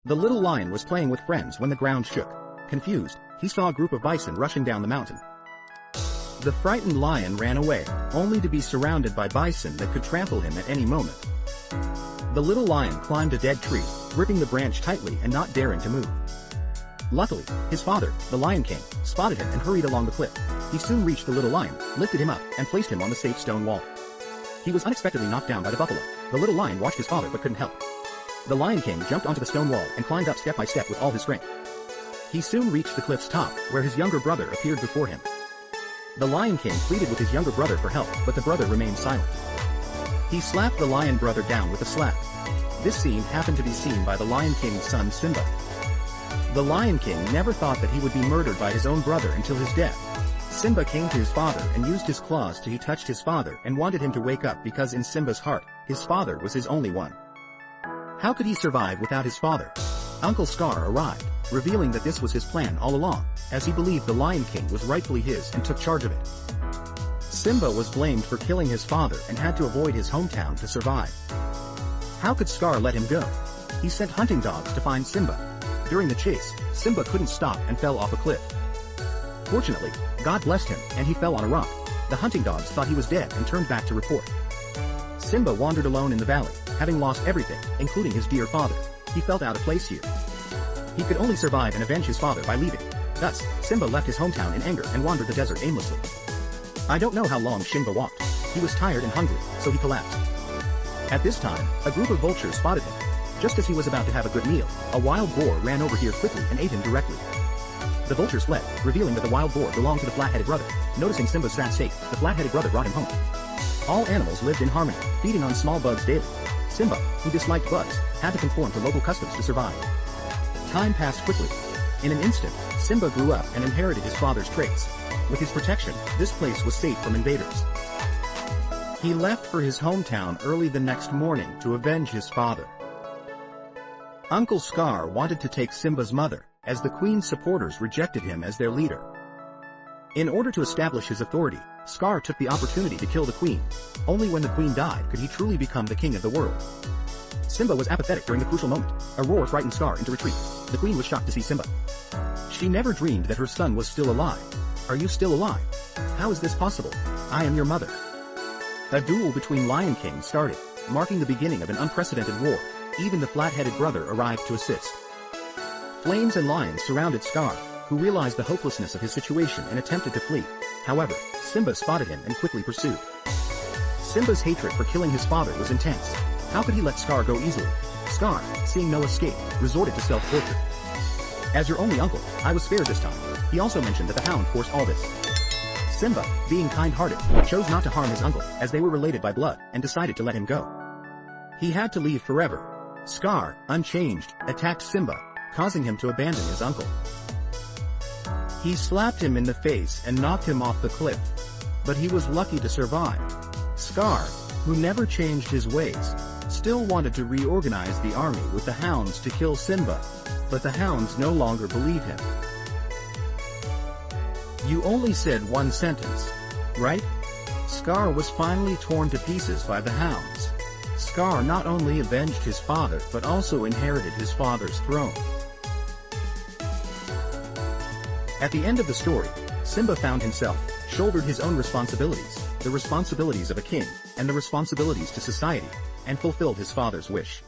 The little lion was playing with friends when the ground shook. Confused, he saw a group of bison rushing down the mountain. The frightened lion ran away, only to be surrounded by bison that could trample him at any moment. The little lion climbed a dead tree, gripping the branch tightly and not daring to move. Luckily, his father, the Lion King, spotted him and hurried along the cliff. He soon reached the little lion, lifted him up, and placed him on the safe stone wall. He was unexpectedly knocked down by the buffalo. The little lion watched his father but couldn't help. The Lion King jumped onto the stone wall and climbed up step by step with all his strength. He soon reached the cliff's top, where his younger brother appeared before him. The Lion King pleaded with his younger brother for help, but the brother remained silent. He slapped the lion brother down with a slap. This scene happened to be seen by the Lion King's son Simba. The Lion King never thought that he would be murdered by his own brother until his death. Simba came to his father and used his claws till he touched his father and wanted him to wake up because in Simba's heart, his father was his only one. How could he survive without his father? Uncle Scar arrived, revealing that this was his plan all along, as he believed the Lion King was rightfully his and took charge of it. Simba was blamed for killing his father and had to avoid his hometown to survive. How could Scar let him go? He sent hunting dogs to find Simba. During the chase, Simba couldn't stop and fell off a cliff. Fortunately, God blessed him and he fell on a rock. The hunting dogs thought he was dead and turned back to report. Simba wandered alone in the valley, having lost everything, including his dear father. He felt out of place here. He could only survive and avenge his father by leaving. Thus, Simba left his hometown in anger and wandered the desert aimlessly. I don't know how long Simba walked. He was tired and hungry, so he collapsed. At this time, a group of vultures spotted him. Just as he was about to have a good meal, a wild boar ran over here quickly and ate him directly. The vultures fled, revealing that the wild boar belonged to the flat-headed brother. Noticing Simba's sad state, the flat-headed brother brought him home. All animals lived in harmony, feeding on small bugs daily. Simba, who disliked bugs, had to conform to local customs to survive. Time passed quickly. In an instant, Simba grew up and inherited his father's traits. With his protection, this place was safe from invaders. He left for his hometown early the next morning to avenge his father. Uncle Scar wanted to take Simba's mother, as the Queen's supporters rejected him as their leader. In order to establish his authority, Scar took the opportunity to kill the Queen. Only when the Queen died could he truly become the king of the world. Simba was apathetic during the crucial moment. A roar frightened Scar into retreat. The Queen was shocked to see Simba. She never dreamed that her son was still alive. Are you still alive? How is this possible? I am your mother. A duel between Lion Kings started, marking the beginning of an unprecedented war. Even the flat-headed brother arrived to assist. Flames and lions surrounded Scar, who realized the hopelessness of his situation and attempted to flee. However, Simba spotted him and quickly pursued. Simba's hatred for killing his father was intense. How could he let Scar go easily? Scar, seeing no escape, resorted to self-torture. As your only uncle, I was spared this time. He also mentioned that the hound forced all this. Simba, being kind-hearted, chose not to harm his uncle, as they were related by blood, and decided to let him go. He had to leave forever. Scar, unchanged, attacked Simba, causing him to abandon his uncle. He slapped him in the face and knocked him off the cliff. But he was lucky to survive. Scar, who never changed his ways, still wanted to reorganize the army with the hounds to kill Simba, but the hounds no longer believe him. You only said one sentence, right? Scar was finally torn to pieces by the hounds. Scar not only avenged his father but also inherited his father's throne. At the end of the story, Simba found himself, shouldered his own responsibilities, the responsibilities of a king, and the responsibilities to society, and fulfilled his father's wish.